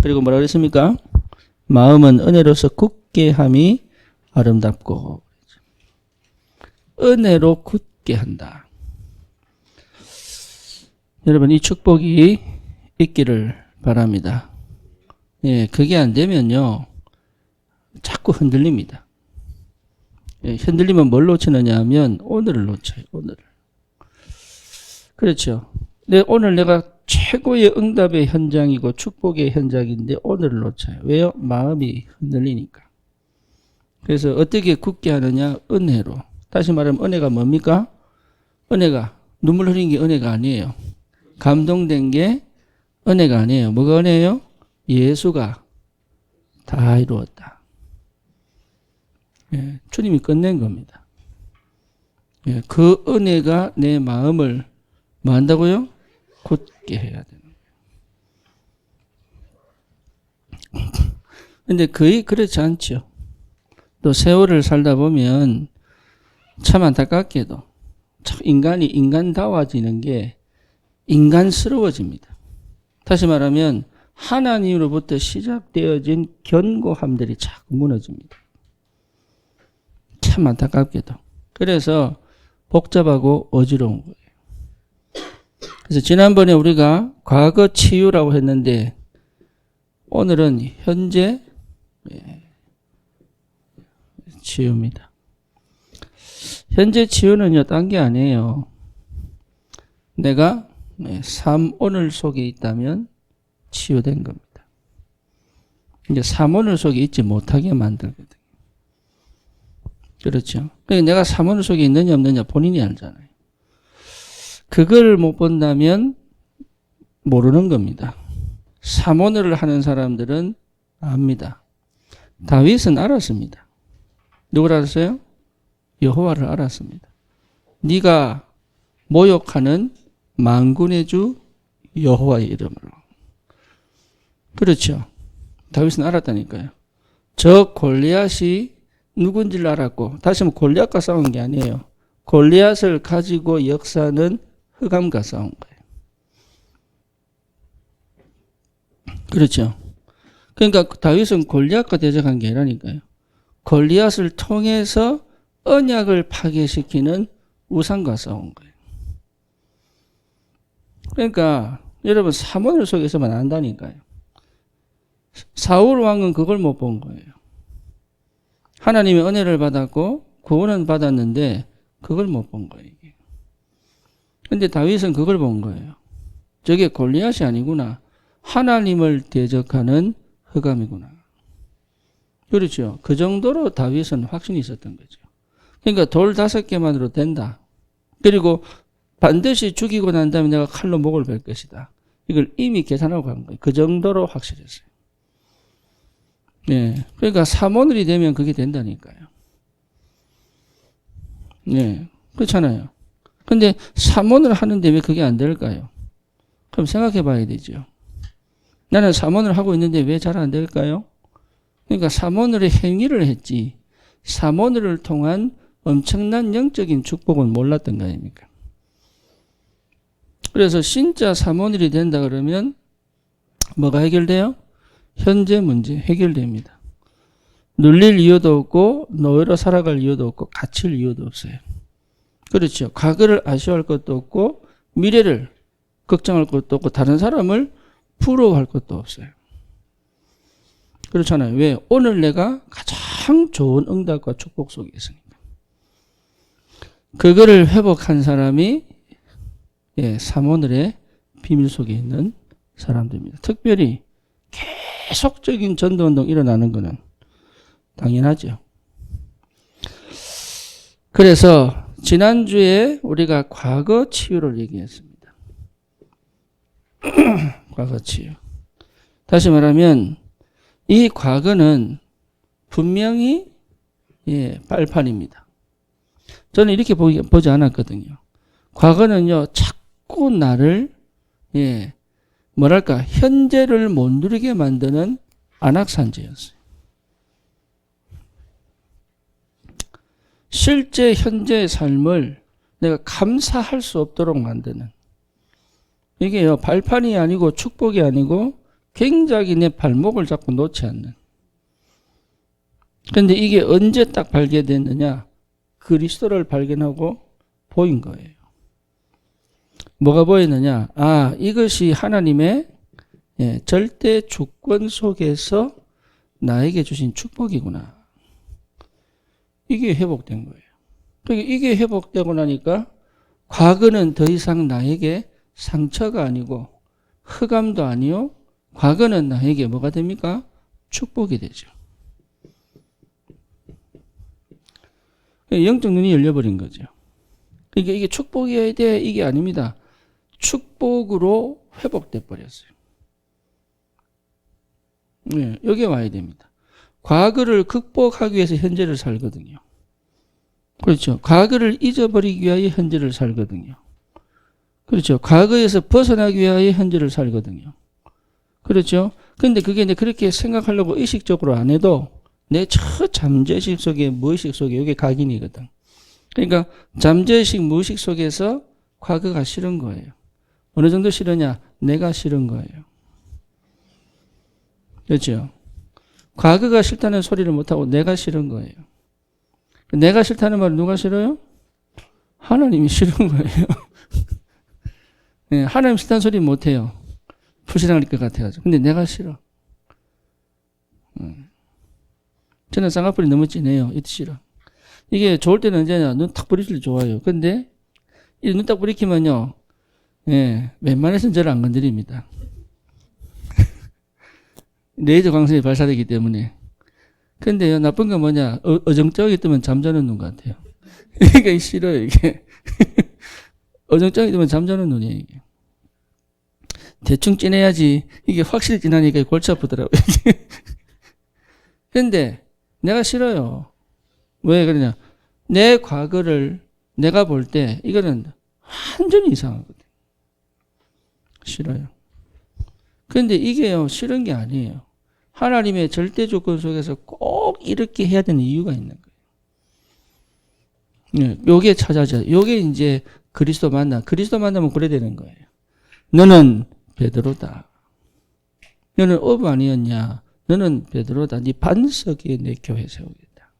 그리고 뭐라 그랬습니까? 마음은 은혜로서 굳게 함이 아름답고. 은혜로 굳게 한다. 여러분, 이 축복이 있기를 바랍니다. 예, 그게 안 되면요, 자꾸 흔들립니다. 예, 흔들리면 뭘 놓치느냐 하면 오늘을 놓쳐요. 오늘을. 그렇죠. 오늘 내가 최고의 응답의 현장이고 축복의 현장인데 오늘을 놓쳐요. 왜요? 마음이 흔들리니까. 그래서 어떻게 굳게 하느냐? 은혜로. 다시 말하면 은혜가 뭡니까? 은혜가 눈물 흘린 게 은혜가 아니에요. 감동된 게 은혜가 아니에요. 뭐가 은혜예요? 예수가 다 이루었다. 예, 주님이 끝낸 겁니다. 예, 그 은혜가 내 마음을 뭐 한다고요? 굳게 해야 되는 거예요. 근데 거의 그렇지 않죠. 또 세월을 살다 보면 참 안타깝게도 참 인간이 인간다워지는 게 인간스러워집니다. 다시 말하면 하나님으로부터 시작되어진 견고함들이 자꾸 무너집니다. 참 안타깝게도. 그래서 복잡하고 어지러운 거예요. 그래서 지난번에 우리가 과거 치유라고 했는데 오늘은 현재 치유입니다. 현재 치유는요, 딴 게 아니에요. 내가 삶 오늘 속에 있다면 치유된 겁니다. 이제 삶 오늘 속에 있지 못하게 만들거든요. 그렇죠. 그러니까 내가 삶 오늘 속에 있느냐 없느냐 본인이 알잖아요. 그걸 못 본다면 모르는 겁니다. 삶 오늘을 하는 사람들은 압니다. 다윗은 알았습니다. 누굴 알았어요? 여호와를 알았습니다. 네가 모욕하는 만군의 주 여호와의 이름으로. 그렇죠. 다윗은 알았다니까요. 저 골리앗이 누군지를 알았고, 다시 한번 골리앗과 싸운 게 아니에요. 골리앗을 가지고 역사는 흑암과 싸운 거예요. 그렇죠. 그러니까 다윗은 골리앗과 대적한 게 아니라니까요. 골리앗을 통해서 언약을 파괴시키는 우상과 싸운 거예요. 그러니까 여러분 사모늘 속에서만 안다니까요. 사울 왕은 그걸 못 본 거예요. 하나님의 은혜를 받았고 구원은 받았는데 그걸 못 본 거예요. 그런데 다윗은 그걸 본 거예요. 저게 골리앗이 아니구나. 하나님을 대적하는 흑암이구나. 그렇죠. 그 정도로 다윗은 확신이 있었던 거죠. 그러니까 돌 5개만으로 된다. 그리고 반드시 죽이고 난 다음에 내가 칼로 목을 벨 것이다. 이걸 이미 계산하고 간 거예요. 그 정도로 확실했어요. 네. 그러니까 사모늘이 되면 그게 된다니까요. 네. 그렇잖아요. 근데 사모늘 하는데 왜 그게 안 될까요? 그럼 생각해 봐야 되죠. 나는 사모늘 하고 있는데 왜 잘 안 될까요? 그러니까 사모늘의 행위를 했지, 사모늘을 통한 엄청난 영적인 축복은 몰랐던 거 아닙니까? 그래서 진짜 사모늘이 된다 그러면 뭐가 해결돼요? 현재 문제 해결됩니다. 눌릴 이유도 없고 노예로 살아갈 이유도 없고 갇힐 이유도 없어요. 그렇죠. 과거를 아쉬워할 것도 없고 미래를 걱정할 것도 없고 다른 사람을 부러워할 것도 없어요. 그렇잖아요. 왜? 오늘 내가 가장 좋은 응답과 축복 속에 있으니까. 그거를 회복한 사람이 사모늘의 비밀 속에 있는 사람들입니다. 특별히 계속적인 전도운동 일어나는 것은 당연하죠. 그래서 지난주에 우리가 과거 치유를 얘기했습니다. 과거 치유. 다시 말하면 이 과거는 분명히 빨판입니다. 저는 이렇게 보지 않았거든요. 과거는요, 자꾸 나를 뭐랄까 현재를 못 누리게 만드는 안악산재였어요. 실제 현재의 삶을 내가 감사할 수 없도록 만드는, 이게요 발판이 아니고 축복이 아니고 굉장히 내 발목을 잡고 놓지 않는. 그런데 이게 언제 딱 발견됐느냐? 그리스도를 발견하고 보인 거예요. 뭐가 보이느냐? 아, 이것이 하나님의 절대 주권 속에서 나에게 주신 축복이구나. 이게 회복된 거예요. 그러니까 이게 회복되고 나니까 과거는 더 이상 나에게 상처가 아니고 흑암도 아니요. 과거는 나에게 뭐가 됩니까? 축복이 되죠. 영적 눈이 열려버린 거죠. 그러니까 이게 축복이어야 돼. 이게 아닙니다. 축복으로 회복돼 버렸어요. 네, 여기에 와야 됩니다. 과거를 극복하기 위해서 현재를 살거든요. 그렇죠. 과거를 잊어버리기 위하여 현재를 살거든요. 그렇죠. 과거에서 벗어나기 위하여 현재를 살거든요. 그렇죠. 근데 그게 이제 그렇게 생각하려고 의식적으로 안 해도 내 첫 잠재의식 속에 무의식 속에 이게 각인이거든. 그러니까 잠재의식 무의식 속에서 과거가 싫은 거예요. 어느 정도 싫으냐? 내가 싫은 거예요. 그렇죠. 과거가 싫다는 소리를 못하고 내가 싫은 거예요. 내가 싫다는 말은 누가 싫어요? 하나님이 싫은 거예요. 네, 하나님 싫다는 소리 못해요. 불신앙일 것 같아가지고. 근데 내가 싫어. 저는 쌍꺼풀이 너무 진해요. 이때 싫어. 이게 좋을 때는 언제냐? 눈 탁 부리실 때 좋아요. 근데 이 눈 딱 부리키면요. 예, 웬만해서는 저를 안 건드립니다. 레이저 광선이 발사되기 때문에. 근데요, 나쁜 건 뭐냐? 어정쩡하게 뜨면 잠자는 눈 같아요. 이게 싫어요, 이게. 어정쩡하게 뜨면 잠자는 눈이에요, 이게. 대충 진해야지. 이게 확실히 진하니까 골치 아프더라고요. 근데 내가 싫어요. 왜 그러냐? 내 과거를 내가 볼 때 이거는 완전히 이상하거든. 싫어요. 그런데 이게요, 싫은 게 아니에요. 하나님의 절대 조건 속에서 꼭 이렇게 해야 되는 이유가 있는 거예요. 요게 찾아져요. 요게 이제 그리스도 만나면 그래 되는 거예요. 너는 베드로다. 너는 어부 아니었냐? 너는 베드로다. 네 반석에 내 교회 세우겠다.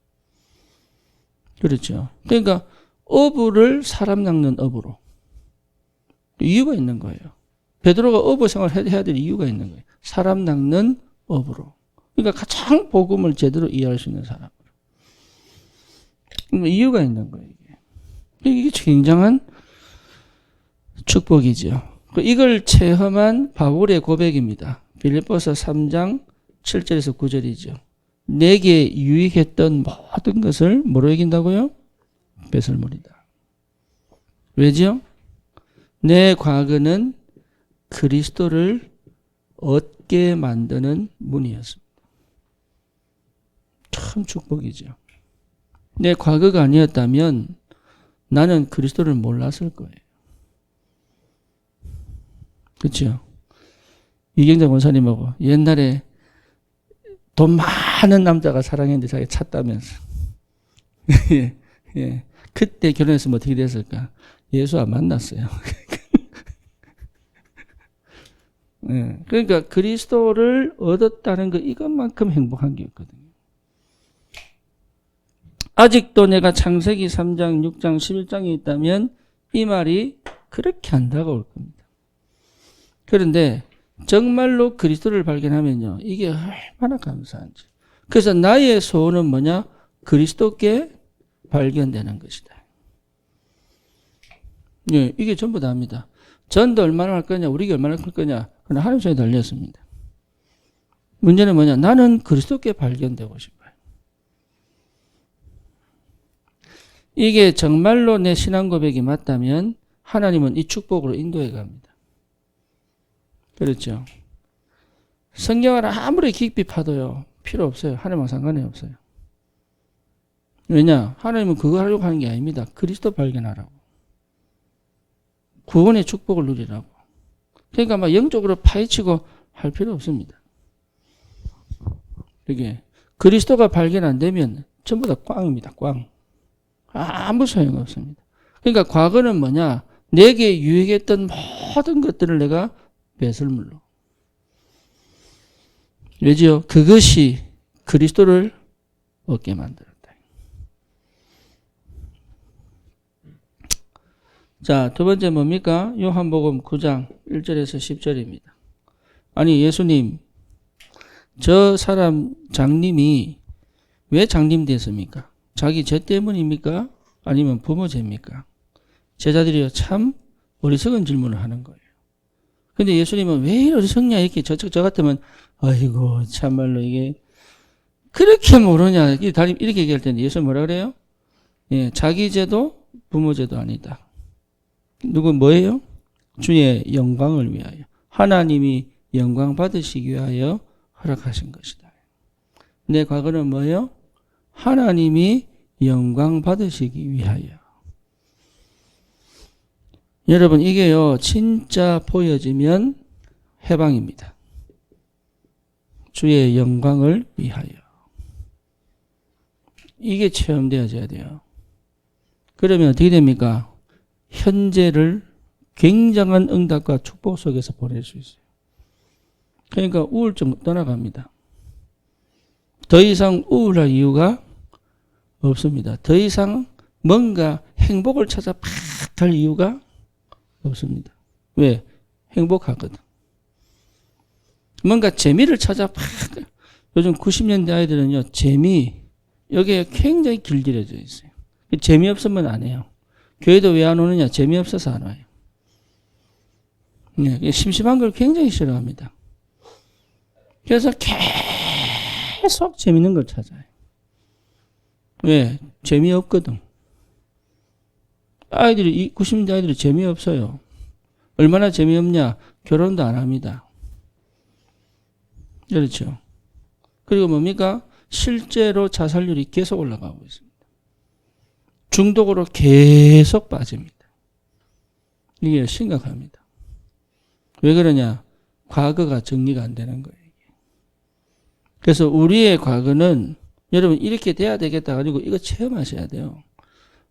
그렇죠. 그러니까 어부를 사람 낚는 어부로. 이유가 있는 거예요. 베드로가 어부 생활을 해야 될 이유가 있는 거예요. 사람 낚는 어부로. 그러니까 가장 복음을 제대로 이해할 수 있는 사람으로. 그러니까 이유가 있는 거예요. 이게 굉장한 축복이죠. 이걸 체험한 바울의 고백입니다. 빌립보서 3장 7절에서 9절이죠. 내게 유익했던 모든 것을 뭐로 여긴다고요? 배설물이다. 왜죠? 내 과거는 그리스도를 얻게 만드는 문이었습니다. 참 축복이죠. 내 과거가 아니었다면 나는 그리스도를 몰랐을 거예요. 그렇죠? 이경자 권사님하고 옛날에 돈 많은 남자가 사랑했는데 자기가 찼다면서. 예, 예. 그때 결혼했으면 어떻게 됐을까? 예수 안 만났어요. 예. 그러니까 그리스도를 얻었다는 거 이것만큼 행복한 게 없거든요. 아직도 내가 창세기 3장, 6장, 11장에 있다면 이 말이 그렇게 안 다가올 겁니다. 그런데 정말로 그리스도를 발견하면요. 이게 얼마나 감사한지. 그래서 나의 소원은 뭐냐? 그리스도께 발견되는 것이다. 예, 이게 전부 다입니다. 전도 얼마나 할 거냐? 우리가 얼마나 할 거냐? 그건 하나님 손에 달렸습니다. 문제는 뭐냐? 나는 그리스도께 발견되고 싶어요. 이게 정말로 내 신앙 고백이 맞다면 하나님은 이 축복으로 인도해 갑니다. 그렇죠. 성경을 아무리 깊이 파도요. 필요 없어요. 하나님과 상관이 없어요. 왜냐? 하나님은 그거 하려고 하는 게 아닙니다. 그리스도 발견하라고. 구원의 축복을 누리라고. 그러니까 막 영적으로 파헤치고 할 필요 없습니다. 이게 그리스도가 발견 안 되면 전부 다 꽝입니다. 꽝. 아무 소용 없습니다. 그러니까 과거는 뭐냐? 내게 유익했던 모든 것들을 내가 배설물로. 왜지요? 그것이 그리스도를 얻게 만들었다. 자, 두 번째 뭡니까? 요한복음 9장 1절에서 10절입니다. 아니, 예수님, 저 사람 장님이 왜 장님 됐습니까? 자기 죄 때문입니까? 아니면 부모 죄입니까? 제자들이 참 어리석은 질문을 하는 거예요. 근데 예수님은 왜 이렇게 어리석냐? 이렇게 저 같으면, 아이고, 참말로 이게, 그렇게 모르냐? 이렇게 얘기할 텐데 예수님 뭐라 그래요? 예, 자기 죄도 부모 죄도 아니다. 누구 뭐예요? 주의 영광을 위하여. 하나님이 영광 받으시기 위하여 허락하신 것이다. 내 과거는 뭐예요? 하나님이 영광 받으시기 위하여. 여러분 이게요 진짜 보여지면 해방입니다. 주의 영광을 위하여. 이게 체험되어져야 돼요. 그러면 어떻게 됩니까? 현재를 굉장한 응답과 축복 속에서 보낼 수 있어요. 그러니까 우울증 떠나갑니다. 더 이상 우울할 이유가 없습니다. 더 이상 뭔가 행복을 찾아 팍 할 이유가 없습니다. 왜? 행복하거든. 뭔가 재미를 찾아 팍. 요즘 90년대 아이들은요, 재미, 여기에 굉장히 길들여져 있어요. 재미없으면 안 해요. 교회도 왜 안 오느냐? 재미없어서 안 와요. 네, 심심한 걸 굉장히 싫어합니다. 그래서 계속 재밌는 걸 찾아요. 왜? 재미없거든. 90년대 아이들이 재미없어요. 얼마나 재미없냐? 결혼도 안 합니다. 그렇죠. 그리고 뭡니까? 실제로 자살률이 계속 올라가고 있습니다. 중독으로 계속 빠집니다. 이게 심각합니다. 왜 그러냐? 과거가 정리가 안 되는 거예요. 그래서 우리의 과거는 여러분 이렇게 돼야 되겠다 가지고 이거 체험하셔야 돼요.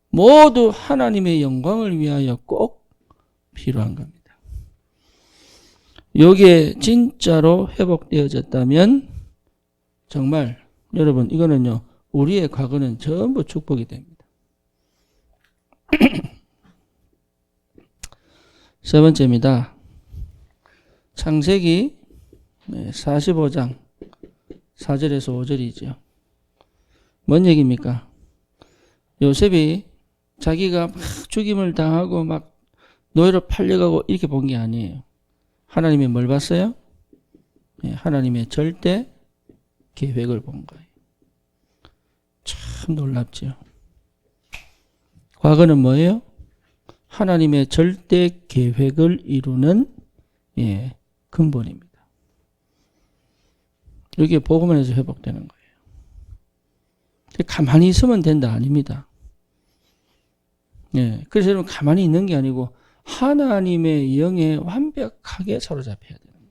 모두 하나님의 영광을 위하여 꼭 필요한 겁니다. 이게 진짜로 회복되어졌다면 정말 여러분 이거는요 우리의 과거는 전부 축복이 됩니다. 세 번째입니다. 창세기 45장 4절에서 5절이죠. 뭔 얘기입니까? 요셉이 자기가 막 죽임을 당하고 막 노예로 팔려가고 이렇게 본 게 아니에요. 하나님이 뭘 봤어요? 하나님의 절대 계획을 본 거예요. 참 놀랍죠. 과거는 뭐예요? 하나님의 절대 계획을 이루는 근본입니다. 이게 복음에서 회복되는 거예요. 가만히 있으면 된다 아닙니다. 그래서 여러분 가만히 있는 게 아니고 하나님의 영에 완벽하게 사로잡혀야 되는 거예요.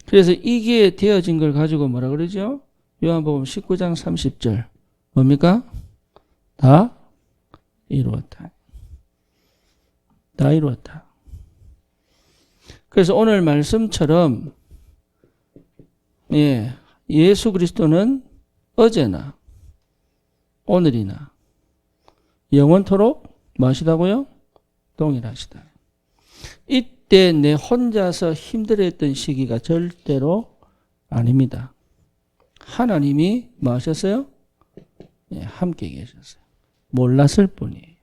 그래서 이게 되어진 걸 가지고 뭐라 그러죠? 요한복음 19장 30절 뭡니까? 다 이루었다. 다 이루었다. 그래서 오늘 말씀처럼 예수 그리스도는 어제나 오늘이나 영원토록 무엇이다고요? 동일하시다. 이때 내 혼자서 힘들어했던 시기가 절대로 아닙니다. 하나님이 뭐 하셨어요? 함께 계셨어요. 몰랐을 뿐이에요.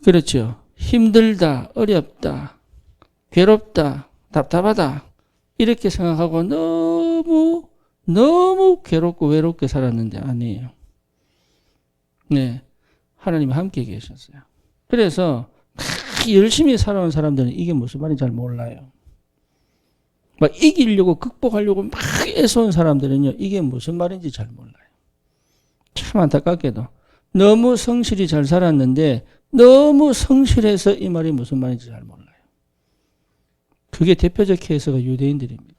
그렇죠. 힘들다, 어렵다, 괴롭다, 답답하다 이렇게 생각하고 너무 괴롭고 외롭게 살았는데 아니에요. 하나님이 함께 계셨어요. 그래서 열심히 살아온 사람들은 이게 무슨 말인지 잘 몰라요. 막 이기려고 극복하려고 막 애써온 사람들은요 이게 무슨 말인지 잘 몰라요. 참 안타깝게도 너무 성실히 잘 살았는데 너무 성실해서 이 말이 무슨 말인지 잘 몰라요. 그게 대표적 케이스가 유대인들입니다.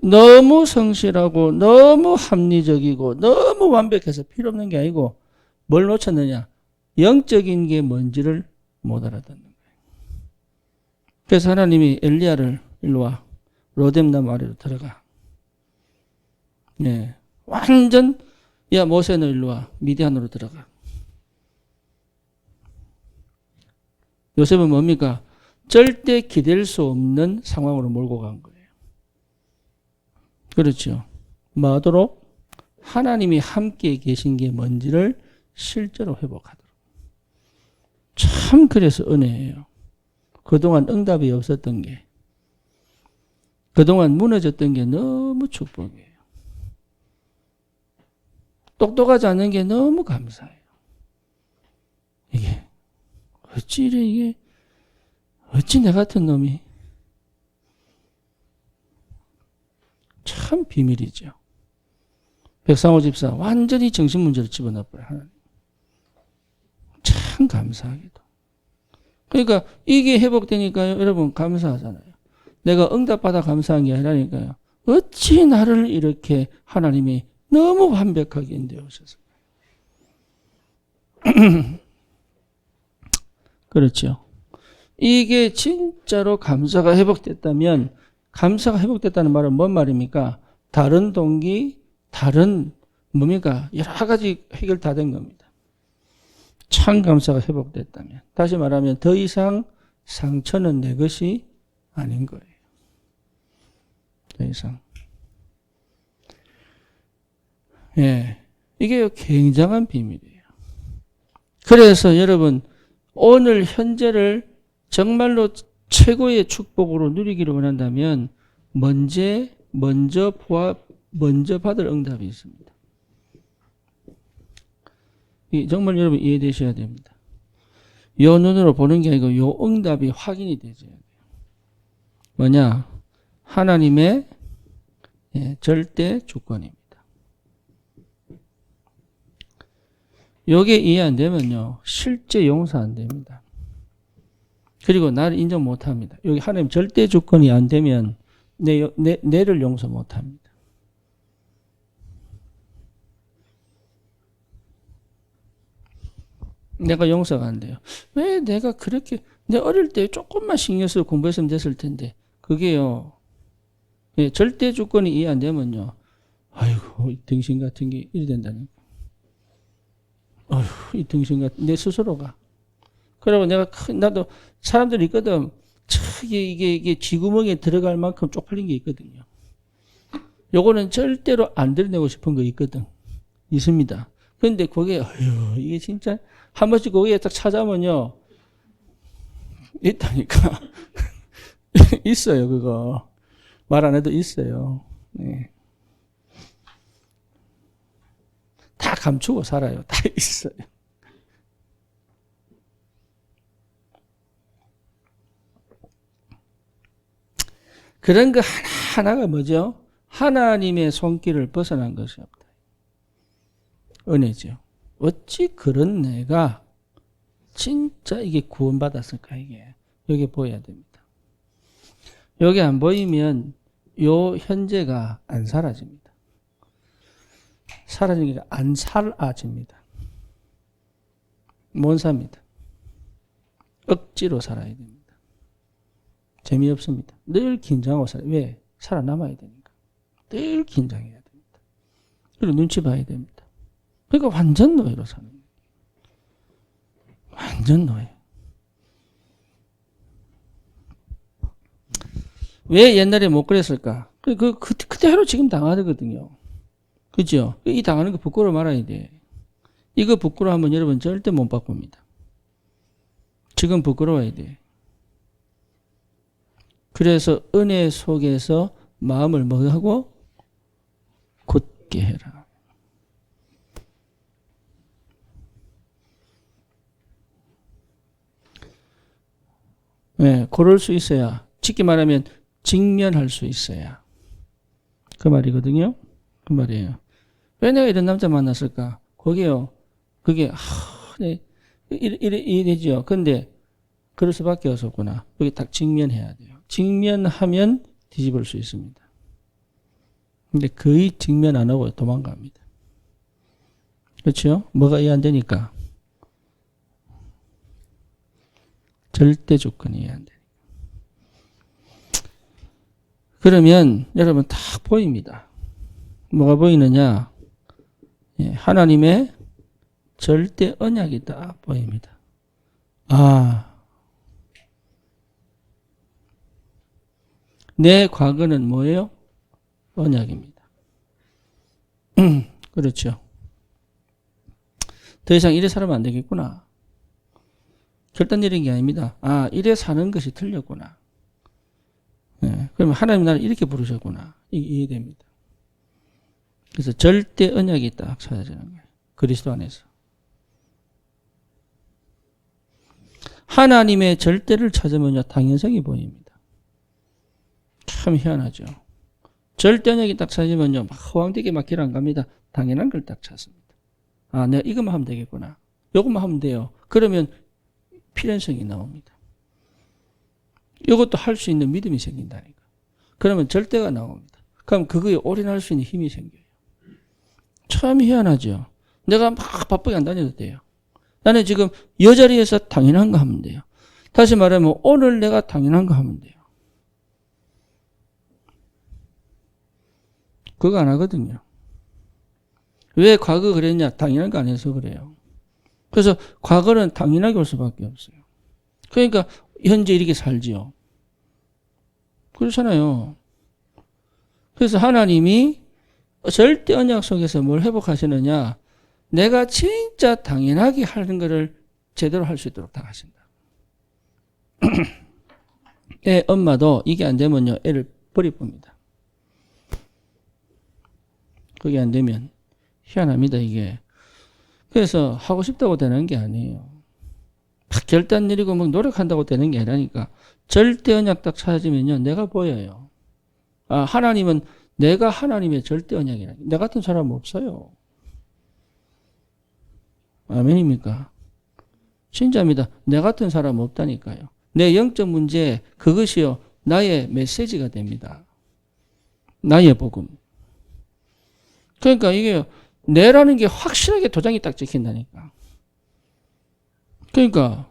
너무 성실하고 너무 합리적이고 너무 완벽해서 필요 없는 게 아니고 뭘 놓쳤느냐? 영적인 게 뭔지를 못 알아듣는 거예요. 그래서 하나님이 엘리야를 일로 와. 로뎀나무 아래로 들어가. 네. 완전 야 모세는 일로 와. 미디안으로 들어가. 요셉은 뭡니까? 절대 기댈 수 없는 상황으로 몰고 간 거예요. 그렇죠. 뭐하도록? 하나님이 함께 계신 게 뭔지를 실제로 회복하도록. 참 그래서 은혜예요. 그동안 응답이 없었던 게, 그동안 무너졌던 게 너무 축복이에요. 똑똑하지 않은 게 너무 감사해요. 이게 어찌 이래 이게 어찌 내 같은 놈이 참 비밀이죠. 백상호 집사 완전히 정신문제를 집어넣어버려요. 하나님. 참 감사하게도. 그러니까 이게 회복되니까요. 여러분 감사하잖아요. 내가 응답받아 감사한 게 아니라니까요. 어찌 나를 이렇게 하나님이 너무 완벽하게 인도하셔서. 그렇죠. 이게 진짜로 감사가 회복됐다면, 감사가 회복됐다는 말은 뭔 말입니까? 다른 동기, 다른 뭡니까? 여러 가지 해결 다 된 겁니다. 참 감사가 회복됐다면. 다시 말하면 더 이상 상처는 내 것이 아닌 거예요. 더 이상. 예. 이게 굉장한 비밀이에요. 그래서 여러분, 오늘 현재를 정말로 최고의 축복으로 누리기를 원한다면, 먼저 받을 응답이 있습니다. 정말 여러분 이해되셔야 됩니다. 요 눈으로 보는 게 아니고 요 응답이 확인이 되셔야 돼요. 뭐냐? 하나님의 절대 주권입니다. 요게 이해 안 되면요. 실제 용서 안 됩니다. 그리고 나를 인정 못 합니다. 여기 하나님 절대 주권이 안 되면 내를 용서 못 합니다. 내가 용서가 안 돼요. 왜 내가 그렇게, 내 어릴 때 조금만 신경 써서 공부했으면 됐을 텐데, 그게요, 절대 주권이 이해 안 되면요, 아이고, 이 등신 같은 게 이래 된다니까. 아이고, 이 등신 같은, 내 스스로가. 그러고 나도 사람들이 있거든. 이게 쥐구멍에 들어갈 만큼 쪽팔린 게 있거든요. 요거는 절대로 안 드러내고 싶은 거 있거든. 있습니다. 근데 그게, 이게 진짜, 한 번씩 거기에 딱 찾아오면요. 있다니까. 있어요, 그거. 말 안 해도 있어요. 네. 다 감추고 살아요. 다 있어요. 그런 거 하나하나가 뭐죠? 하나님의 손길을 벗어난 것이 없다. 은혜죠. 어찌 그런 내가 진짜 이게 구원받았을까, 이게. 여기 보여야 됩니다. 여기 안 보이면 요 현재가 안 사라집니다. 사라지는 게 안 사라집니다. 못 삽니다. 억지로 살아야 됩니다. 재미없습니다. 늘 긴장하고 살아요. 왜? 살아남아야 되니까. 늘 긴장해야 됩니다. 그리고 눈치 봐야 됩니다. 그러니까 완전 노예로 사는 거예요. 완전 노예. 왜 옛날에 못 그랬을까? 그대로 지금 당하거든요. 그죠? 이 당하는 거 부끄러워 말아야 돼. 이거 부끄러워하면 여러분 절대 못 바꿉니다. 지금 부끄러워야 돼. 그래서 은혜 속에서 마음을 뭐 하고? 굳게 해라. 네, 그럴 수 있어야, 쉽게 말하면 직면할 수 있어야. 그 말이거든요. 그 말이에요. 왜 내가 이런 남자 만났을까? 그게, 네, 이래죠. 근데, 그럴 수밖에 없었구나. 여기 딱 직면해야 돼요. 직면하면 뒤집을 수 있습니다. 근데 거의 직면 안 하고 도망갑니다. 그렇죠? 뭐가 이해 안 되니까. 절대 조건이 이해 안 되니까. 그러면 여러분 딱 보입니다. 뭐가 보이느냐? 예, 하나님의 절대 언약이 딱 보입니다. 아, 내 과거는 뭐예요? 언약입니다. 그렇죠. 더 이상 이래 살면 안 되겠구나. 결단 내린 게 아닙니다. 아, 이래 사는 것이 틀렸구나. 네, 그러면 하나님 나를 이렇게 부르셨구나. 이게 이해됩니다. 그래서 절대 언약이 딱 찾아지는 거예요. 그리스도 안에서. 하나님의 절대를 찾으면요, 당연성이 보입니다. 참 희한하죠. 절대 언약이 딱 찾으면요, 막 허황되게 막 길 안 갑니다. 당연한 걸 딱 찾습니다. 아, 내가 이것만 하면 되겠구나. 이것만 하면 돼요. 그러면 필연성이 나옵니다. 이것도 할 수 있는 믿음이 생긴다니까. 그러면 절대가 나옵니다. 그럼 그거에 올인할 수 있는 힘이 생겨요. 참 희한하죠. 내가 막 바쁘게 안 다녀도 돼요. 나는 지금 이 자리에서 당연한 거 하면 돼요. 다시 말하면 오늘 내가 당연한 거 하면 돼요. 그거 안 하거든요. 왜 과거 그랬냐? 당연한 거 안 해서 그래요. 그래서 과거는 당연하게 올 수밖에 없어요. 그러니까 현재 이렇게 살지요. 그렇잖아요. 그래서 하나님이 절대 언약 속에서 뭘 회복하시느냐? 내가 진짜 당연하게 하는 것을 제대로 할 수 있도록 다 하신다. 애 엄마도 이게 안 되면요, 애를 버려봅니다. 그게 안 되면 희한합니다, 이게. 그래서 하고 싶다고 되는 게 아니에요. 막 결단 내리고 막 노력한다고 되는 게 아니라니까. 절대 언약 딱 찾아지면요, 내가 보여요. 아, 하나님은 내가 하나님의 절대 언약이라. 내 같은 사람 없어요. 아멘입니까? 진짜입니다. 내 같은 사람 없다니까요. 내 영적 문제, 그것이요, 나의 메시지가 됩니다. 나의 복음. 그러니까 이게 내라는 게 확실하게 도장이 딱 찍힌다니까. 그러니까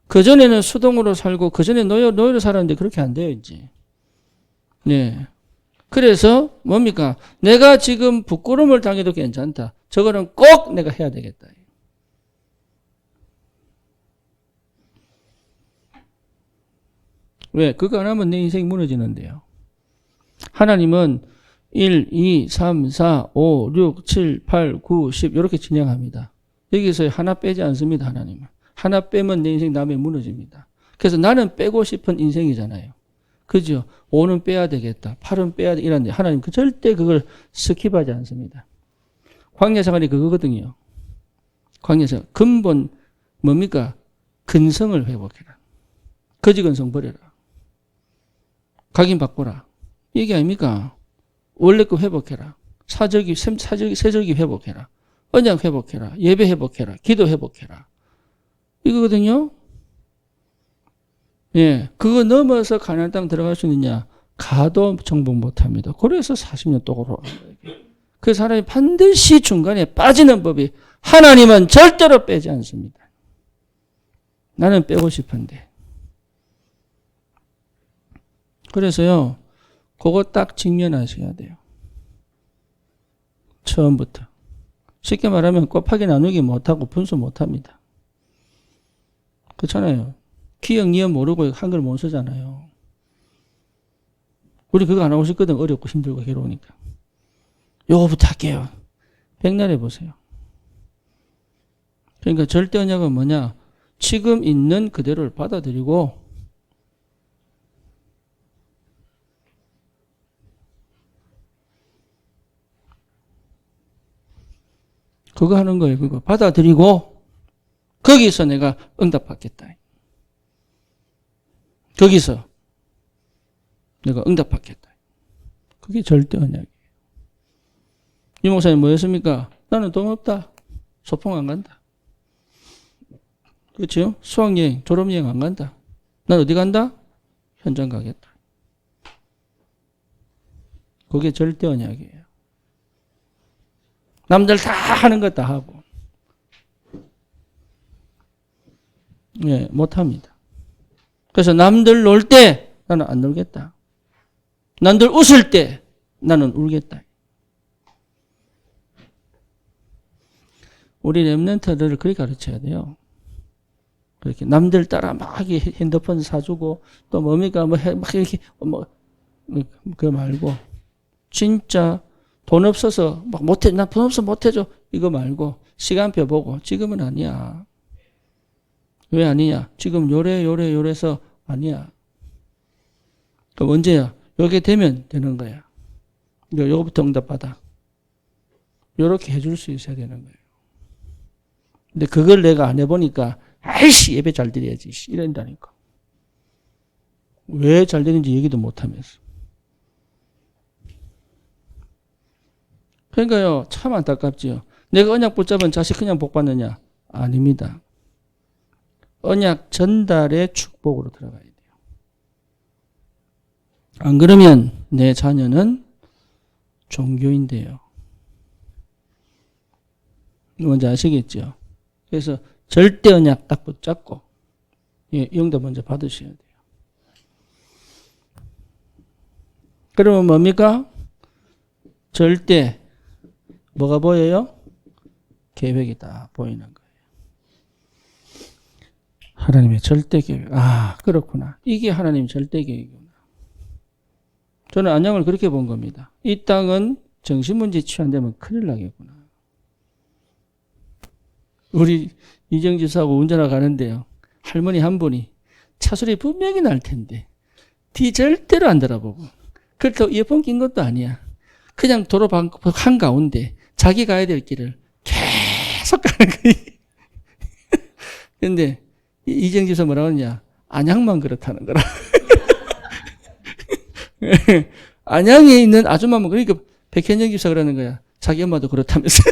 그전에는 수동으로 살고 그전에 노예로 살았는데 그렇게 안 돼요, 이제. 네. 그래서 뭡니까? 내가 지금 부끄러움을 당해도 괜찮다. 저거는 꼭 내가 해야 되겠다. 왜? 그거 안 하면 내 인생이 무너지는데요. 하나님은 1, 2, 3, 4, 5, 6, 7, 8, 9, 10 이렇게 진행합니다. 여기서 하나 빼지 않습니다. 하나님은. 하나 빼면 내 인생 다음에 무너집니다. 그래서 나는 빼고 싶은 인생이잖아요. 그죠? 5는 빼야 되겠다. 8은 빼야 돼. 이런데 하나님 절대 그걸 스킵하지 않습니다. 광야 생활이 그거거든요. 광야 생활. 근본 뭡니까? 근성을 회복해라. 거지 근성 버려라. 각인 바꿔라. 이게 아닙니까? 원래 거 회복해라. 세절기 회복해라. 언약 회복해라. 예배 회복해라. 기도 회복해라. 이거거든요. 예, 그거 넘어서 가나안 땅 들어갈 수 있느냐? 가도 정복 못합니다. 그래서 40년 또 걸어가는 거예요. 그래서 하나님 반드시 중간에 빠지는 법이 하나님은 절대로 빼지 않습니다. 나는 빼고 싶은데. 그래서요, 그거 딱 직면하셔야 돼요. 처음부터. 쉽게 말하면 곱하기 나누기 못하고 분수 못합니다. 그렇잖아요. 기억, 니은 모르고 한글 못 쓰잖아요. 우리 그거 안 하고 싶거든. 어렵고 힘들고 괴로우니까. 요거부터 할게요. 백날 해보세요. 그러니까 절대 언약은 뭐냐? 지금 있는 그대로를 받아들이고 그거 하는 거예요. 그거 받아들이고 거기서 내가 응답받겠다. 거기서 내가 응답받겠다. 그게 절대 언약이에요. 이 목사님 뭐였습니까? 나는 돈 없다. 소풍 안 간다. 그렇죠? 수학여행, 졸업여행 안 간다. 난 어디 간다? 현장 가겠다. 그게 절대 언약이에요. 남들 다 하는 것 다 하고. 예, 못 합니다. 그래서 남들 놀 때 나는 안 놀겠다. 남들 웃을 때 나는 울겠다. 우리 렘넌트들을 그렇게 가르쳐야 돼요. 그렇게 남들 따라 막 핸드폰 사주고 또 뭡니까 막 이렇게 그거 말고 진짜 돈 없어서 막 못해 나 돈 없어 못해줘 이거 말고 시간표 보고 지금은 아니야. 왜 아니냐? 지금 요래서 아니야. 그럼 언제야? 요게 되면 되는 거야. 요거부터 응답받아. 요렇게 해줄 수 있어야 되는 거예요. 근데 그걸 내가 안 해보니까 아이씨 예배 잘 드려야지 이런다니까. 왜 잘 되는지 얘기도 못하면서. 그러니까요 참 안타깝지요. 내가 언약 붙잡은 자식 그냥 복 받느냐? 아닙니다. 언약 전달의 축복으로 들어가야 돼요. 안 그러면 내 자녀는 종교인데요. 뭔지 아시겠죠? 그래서 절대 언약 딱 붙잡고 응답 먼저 받으셔야 돼요. 그러면 뭡니까? 절대 뭐가 보여요? 계획이 다 보이는 거예요. 하나님의 절대 계획. 아 그렇구나. 이게 하나님 절대 계획이구나. 저는 안양을 그렇게 본 겁니다. 이 땅은 정신문제 치유 안 되면 큰일 나겠구나. 우리 이정지사하고 운전하고 가는데요. 할머니 한 분이 차소리 분명히 날 텐데 뒤 절대로 안 돌아보고 그렇다고 이어폰 낀 것도 아니야. 그냥 도로 한가운데 자기 가야 될 길을 계속 가는 거예요. 근데 이정지사 뭐라고 하냐. 안양만 그렇다는 거라. 안양에 있는 아줌마만 그러니까 백현정 집사 그러는 거야. 자기 엄마도 그렇다면서.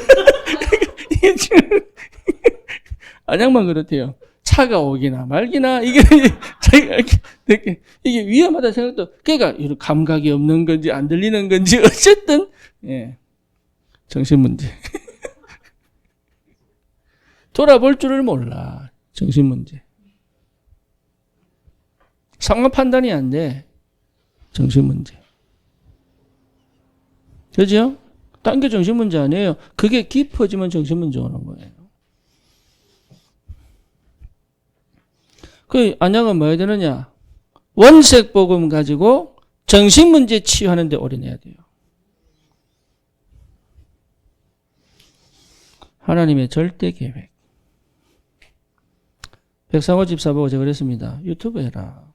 안양만 그렇대요. 차가 오기나 말기나 이게 자기가 이게 위험하다 생각도 그러니까 이런 감각이 없는 건지 안 들리는 건지 어쨌든 예. 정신 문제. 돌아볼 줄을 몰라. 정신 문제. 상황 판단이 안 돼. 정신 문제. 그죠? 딴 게 정신 문제 아니에요. 그게 깊어지면 정신 문제 오는 거예요. 그 안양은 뭐 해야 되느냐? 원색 복음 가지고 정신 문제 치유하는 데 올인해야 돼요. 하나님의 절대 계획. 백상호 집사 보고 제가 그랬습니다. 유튜브 해라.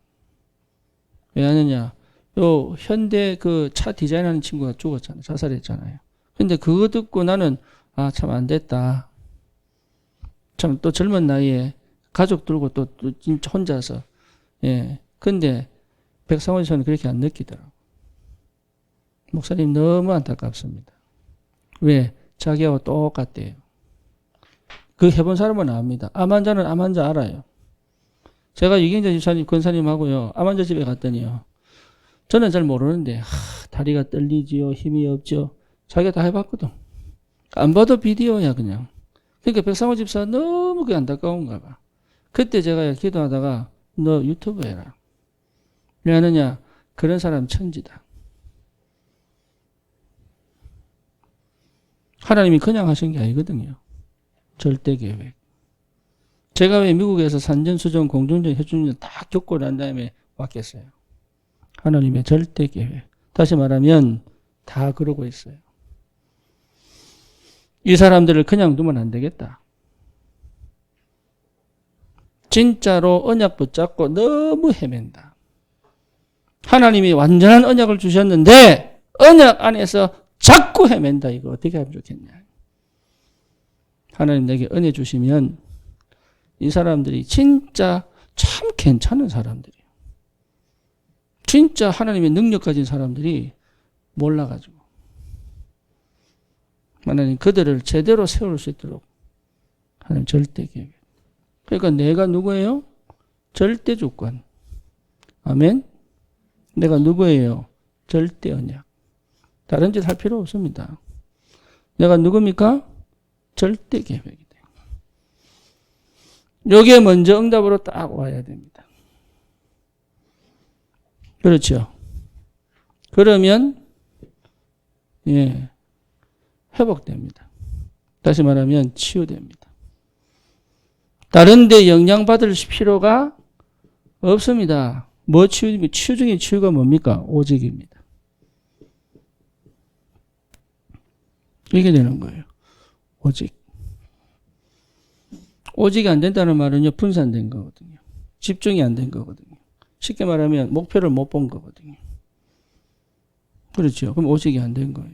왜 하느냐? 요 현대 그 차 디자인하는 친구가 죽었잖아요. 자살했잖아요. 근데 그거 듣고 나는 아, 참 안 됐다. 참 또 젊은 나이에 가족 들고 또 진짜 혼자서 예. 근데 백상원 씨는 그렇게 안 느끼더라고. 목사님 너무 안타깝습니다. 왜? 자기하고 똑같대요. 그 해본 사람은 압니다. 암 환자는 암 환자 알아요. 제가 유경자 집사님, 권사님하고요. 암 환자 집에 갔더니요. 저는 잘 모르는데 다리가 떨리지요. 힘이 없죠. 자기가 다 해봤거든. 안 봐도 비디오야 그냥. 그러니까 백상호 집사 너무 그게 안타까운가 봐. 그때 제가 기도하다가 너 유튜브 해라. 왜 하느냐? 그런 사람 천지다. 하나님이 그냥 하신 게 아니거든요. 절대 계획. 제가 왜 미국에서 산전수전 공중전 해주는 다 겪고 난 다음에 왔겠어요. 하나님의 절대 계획. 다시 말하면 다 그러고 있어요. 이 사람들을 그냥 두면 안 되겠다. 진짜로 언약 붙잡고 너무 헤맨다. 하나님이 완전한 언약을 주셨는데 언약 안에서 자꾸 헤맨다. 이거 어떻게 하면 좋겠냐. 하나님 내게 은혜 주시면 이 사람들이 진짜 참 괜찮은 사람들이에요. 진짜 하나님의 능력 가진 사람들이 몰라가지고 하나님 그들을 제대로 세울 수 있도록 하나님 절대 계획. 그러니까 내가 누구예요? 절대 주권. 아멘. 내가 누구예요? 절대 언약. 다른 짓 할 필요 없습니다. 내가 누굽니까? 절대 계획이 돼요. 여기에 먼저 응답으로 딱 와야 됩니다. 그렇죠. 그러면 예, 회복됩니다. 다시 말하면 치유됩니다. 다른 데 영향받을 필요가 없습니다. 뭐 치유 중에 치유가 뭡니까? 오직입니다. 이게 되는 거예요. 오직. 오직이 안 된다는 말은요, 분산된 거거든요. 집중이 안 된 거거든요. 쉽게 말하면 목표를 못 본 거거든요. 그렇죠. 그럼 오직이 안 된 거예요.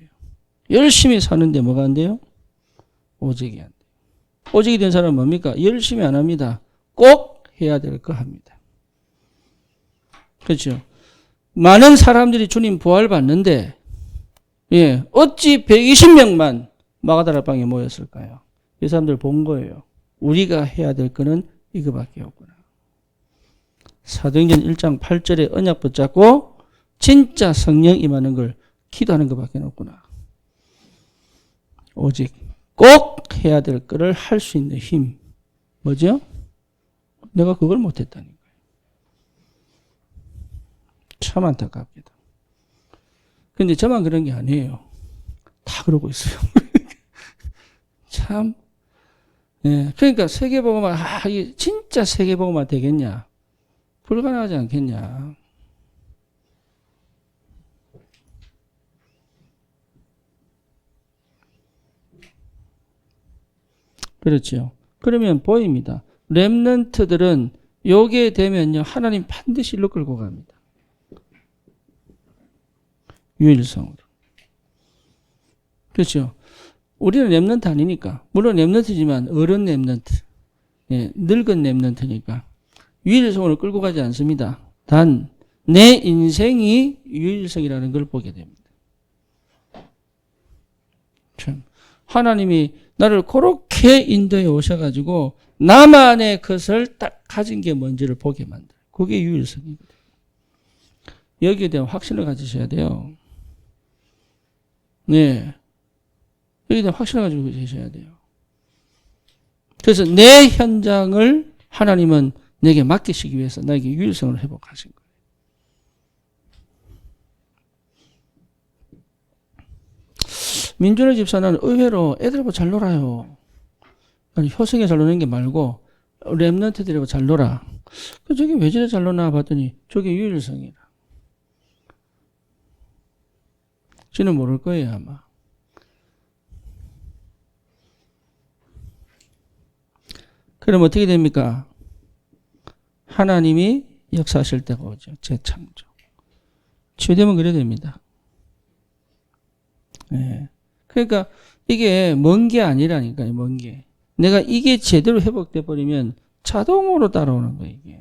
열심히 사는데 뭐가 안 돼요? 오직이 안 돼요. 오직이 된 사람은 뭡니까? 열심히 안 합니다. 꼭 해야 될 거 합니다. 그렇죠. 많은 사람들이 주님 부활 받는데, 예, 어찌 120명만 마가다라방에 모였을까요? 이 사람들 본 거예요. 우리가 해야 될 거는 이거밖에 없구나. 사도행전 1장 8절에 언약 붙잡고 진짜 성령 임하는 걸 기도하는 것밖에 없구나. 오직 꼭 해야 될 거를 할 수 있는 힘. 뭐죠? 내가 그걸 못했다는 거예요. 참 안타깝게도. 근데 저만 그런 게 아니에요. 다 그러고 있어요. 참. 예. 그러니까 세계복음화, 이게 진짜 세계복음화 되겠냐? 불가능하지 않겠냐? 그렇죠. 그러면 보입니다. 렘넌트들은 요게 되면요, 하나님 반드시 일로 끌고 갑니다. 유일성으로. 그렇죠. 우리는 렘넌트 아니니까. 물론 렘넌트지만 어른 렘넌트. 예, 늙은 렘넌트니까. 유일성으로 끌고 가지 않습니다. 단 내 인생이 유일성이라는 걸 보게 됩니다. 참 하나님이 나를 그렇게 인도해 오셔가지고 나만의 것을 딱 가진 게 뭔지를 보게 만들어요. 그게 유일성이거든요. 여기에 대한 확신을 가지셔야 돼요. 네. 여기에 대한 확신을 가지고 계셔야 돼요. 그래서 내 현장을 하나님은 내게 맡기시기 위해서 나에게 유일성을 회복하신 거예요. 민준호 집사는 의외로 애들하고 잘 놀아요. 아니, 효성이 잘 노는 게 말고 랩런트들하고 잘 놀아. 저게 왜 저래 잘 노나 봤더니 저게 유일성이라. 지는 모를 거예요 아마. 그럼 어떻게 됩니까? 하나님이 역사하실 때가 오죠. 재창조. 치유되면 그래야 됩니다. 네. 그러니까 이게 먼 게 아니라니까요. 먼 게. 내가 이게 제대로 회복돼 버리면 자동으로 따라오는 거예요. 이게.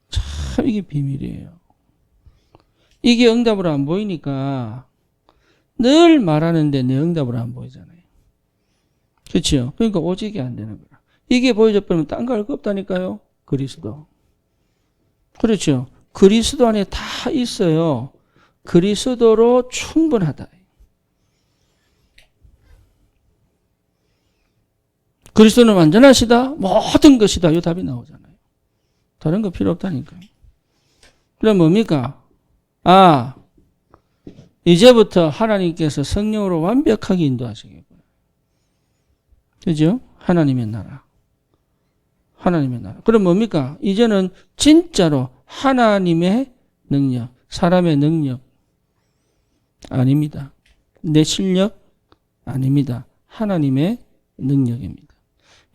참 이게 비밀이에요. 이게 응답으로 안 보이니까 늘 말하는데 내 응답으로 안 보이잖아요. 그렇죠? 그러니까 오직이 안 되는 거야. 이게 보여져 버리면 딴 거 할 거 없다니까요. 그리스도. 그렇죠? 그리스도 안에 다 있어요. 그리스도로 충분하다. 그리스도는 완전하시다. 모든 것이다. 이 답이 나오잖아요. 다른 거 필요 없다니까요. 그럼 뭡니까? 아, 이제부터 하나님께서 성령으로 완벽하게 인도하시겠구나. 그죠? 하나님의 나라. 하나님의 나라. 그럼 뭡니까? 이제는 진짜로 하나님의 능력, 사람의 능력 아닙니다. 내 실력 아닙니다. 하나님의 능력입니다.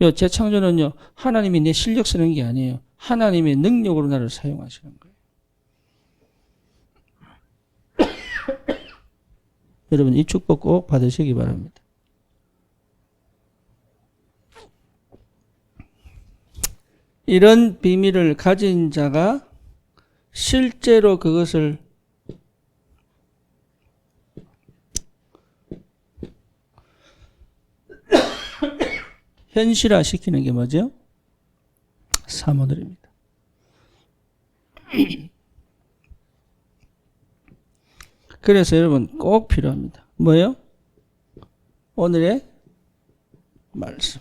요 재창조는요, 하나님이 내 실력 쓰는 게 아니에요. 하나님의 능력으로 나를 사용하시는 거예요. 여러분, 이 축복 꼭 받으시기 바랍니다. 이런 비밀을 가진 자가 실제로 그것을 현실화시키는 게 뭐죠? 사모들입니다. 그래서 여러분 꼭 필요합니다. 뭐요? 오늘의 말씀.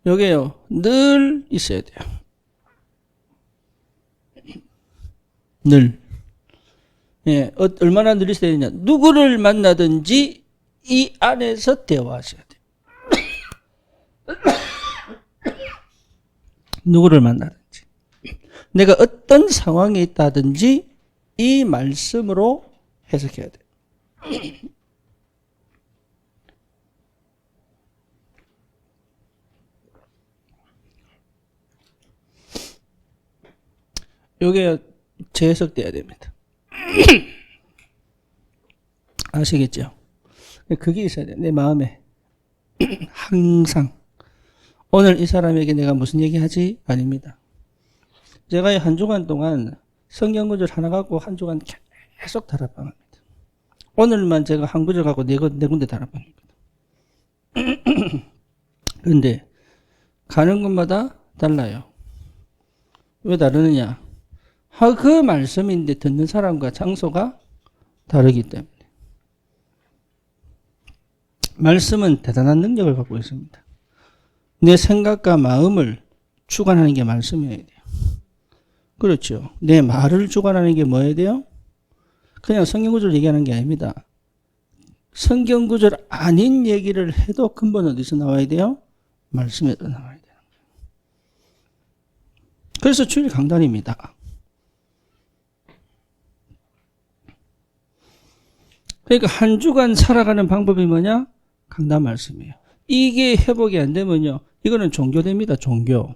요게요, 늘 있어야 돼요. 늘. 예, 얼마나 늘리셔야 되냐. 누구를 만나든지 이 안에서 대화하셔야 돼요. 누구를 만나든지. 내가 어떤 상황에 있다든지 이 말씀으로 해석해야 돼요. 요게 재해석돼야 됩니다. 아시겠죠? 그게 있어야 돼요. 내 마음에. 항상. 오늘 이 사람에게 내가 무슨 얘기하지? 아닙니다. 제가 한 주간 동안 성경 구절 하나 갖고 한 주간 계속 다락방합니다. 오늘만 제가 한 구절 갖고 네 군데 다락방합니다. 그런데 가는 곳마다 달라요. 왜 다르느냐? 그 말씀인데 듣는 사람과 장소가 다르기 때문에. 말씀은 대단한 능력을 갖고 있습니다. 내 생각과 마음을 주관하는 게 말씀이어야 돼요. 그렇죠. 내 말을 주관하는 게 뭐여야 돼요? 그냥 성경구절 얘기하는 게 아닙니다. 성경구절 아닌 얘기를 해도 근본은 어디서 나와야 돼요? 말씀에서 나와야 돼요. 그래서 주일 강단입니다. 그러니까 한 주간 살아가는 방법이 뭐냐? 강단 말씀이에요. 이게 회복이 안 되면요. 이거는 종교됩니다. 종교.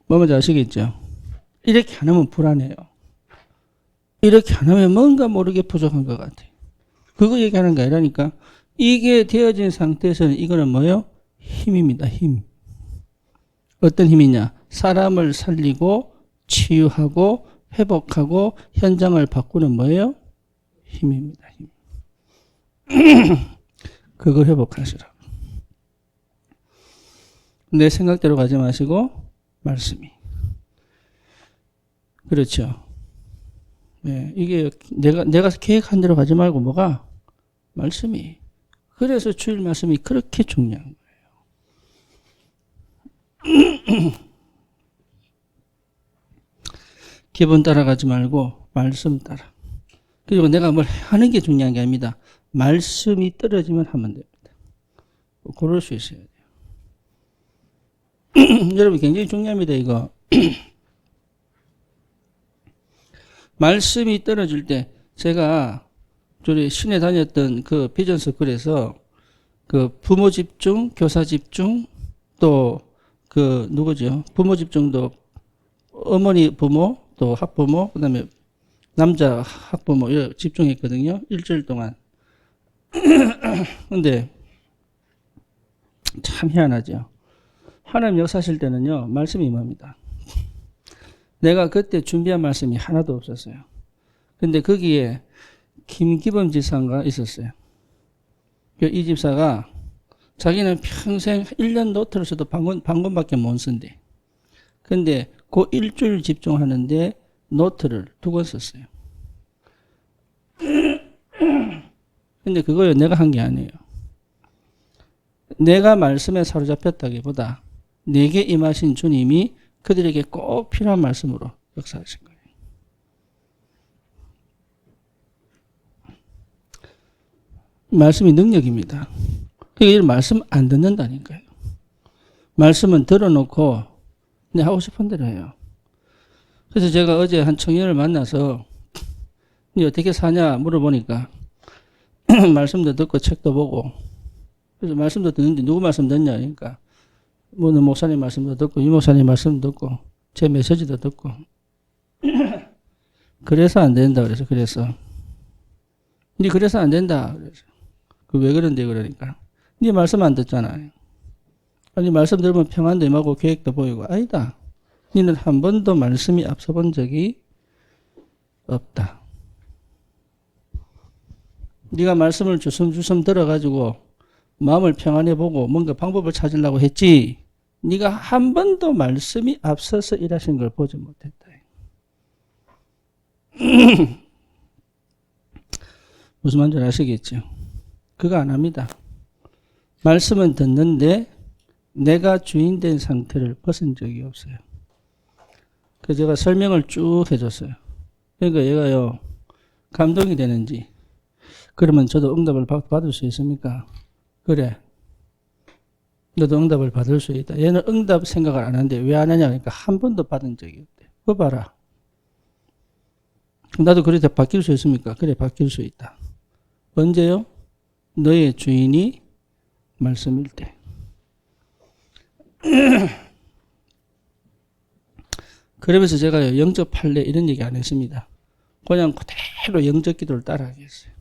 뭐 뭔지 아시겠죠? 이렇게 안 하면 불안해요. 이렇게 안 하면 뭔가 모르게 부족한 것 같아요. 그거 얘기하는 거 아니라니까. 이게 되어진 상태에서는 이거는 뭐예요? 힘입니다. 힘. 어떤 힘이냐? 사람을 살리고 치유하고 회복하고 현장을 바꾸는 뭐예요? 힘입니다. 힘. 그거 회복하시라. 내 생각대로 가지 마시고 말씀이. 그렇죠. 네, 이게 내가 계획한 대로 가지 말고 뭐가? 말씀이. 그래서 주일 말씀이 그렇게 중요한 거예요. 기분 따라가지 말고 말씀 따라. 그리고 내가 뭘 하는 게 중요한 게 아닙니다. 말씀이 떨어지면 하면 됩니다. 그럴 수 있어야 돼요. 여러분 굉장히 중요합니다. 이거. 말씀이 떨어질 때 제가 저희 시내 다녔던 그 비전 서클에서 그 부모 집중, 교사 집중, 또 그 누구죠? 부모 집중도 어머니 부모, 또 학부모, 그다음에 남자 학부모 집중했거든요. 일주일 동안. 근데 참 희한하죠. 하나님 역사하실 때는요. 말씀이 임합니다. 내가 그때 준비한 말씀이 하나도 없었어요. 근데 거기에 김기범 지사가 있었어요. 이 집사가 자기는 평생 1년 노트를 써도 방금밖에 못 쓴대. 근데 그 일주일 집중하는데 노트를 2권 썼어요. 근데 그거요, 내가 한 게 아니에요. 내가 말씀에 사로잡혔다기보다 내게 임하신 주님이 그들에게 꼭 필요한 말씀으로 역사하신 거예요. 말씀이 능력입니다. 그러니까 이 말씀 안 듣는다니까요. 말씀은 들어놓고 내 하고 싶은 대로 해요. 그래서 제가 어제 한 청년을 만나서 니 어떻게 사냐 물어보니까 말씀도 듣고 책도 보고 그래서 말씀도 듣는데 누구 말씀 듣냐 그러니까 뭐 목사님 말씀도 듣고 이 목사님 말씀도 듣고 제 메시지도 듣고 그래서 안 된다 그래서 니 그래서 안 된다 그래서 그 왜 그런데 그러니까 니 말씀 안 듣잖아요. 아니 말씀 들으면 평안도 임하고 계획도 보이고 아니다. 니는 한 번도 말씀이 앞서 본 적이 없다. 네가 말씀을 주섬주섬 들어가지고 마음을 평안해 보고 뭔가 방법을 찾으려고 했지 네가 한 번도 말씀이 앞서서 일하신 걸 보지 못했다. 무슨 말인지 아시겠죠? 그거 안 합니다. 말씀은 듣는데 내가 주인된 상태를 벗은 적이 없어요. 그래서 제가 설명을 쭉 해줬어요. 그러니까 얘가요, 감동이 되는지, 그러면 저도 응답을 받을 수 있습니까? 그래. 너도 응답을 받을 수 있다. 얘는 응답 생각을 안 하는데 왜 안 하냐? 그러니까 한 번도 받은 적이 없대. 그거 봐라. 나도 그래 바뀔 수 있습니까? 그래, 바뀔 수 있다. 언제요? 너의 주인이 말씀일 때. 그러면서 제가 영접 할래 이런 얘기 안 했습니다. 그냥 그대로 영접 기도를 따라 하겠어요.